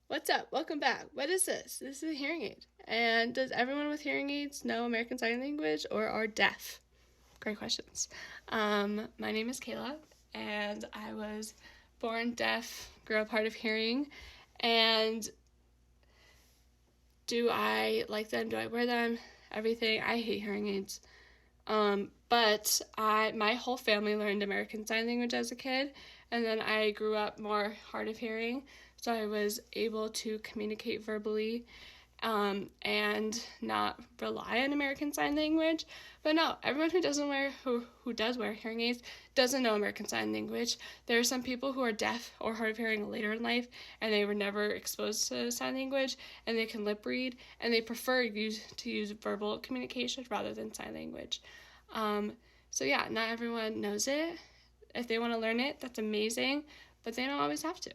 What's up? Welcome back. What is this? This is a hearing aid. And does everyone with hearing aids know American Sign Language or are deaf? Great questions. My name is Caela, and I was born deaf, grew up hard of hearing. And do I like them? Do I wear them? Everything. I hate hearing aids. But my whole family learned American Sign Language as a kid, and then I grew up more hard of hearing, so I was able to communicate verbally, and not rely on American Sign Language. But no, everyone who does wear hearing aids doesn't know American Sign Language. There are some people who are deaf or hard of hearing later in life, and they were never exposed to sign language, and they can lip read, and they prefer to use verbal communication rather than sign language. So yeah, not everyone knows it. If they want to learn it, that's amazing, but they don't always have to.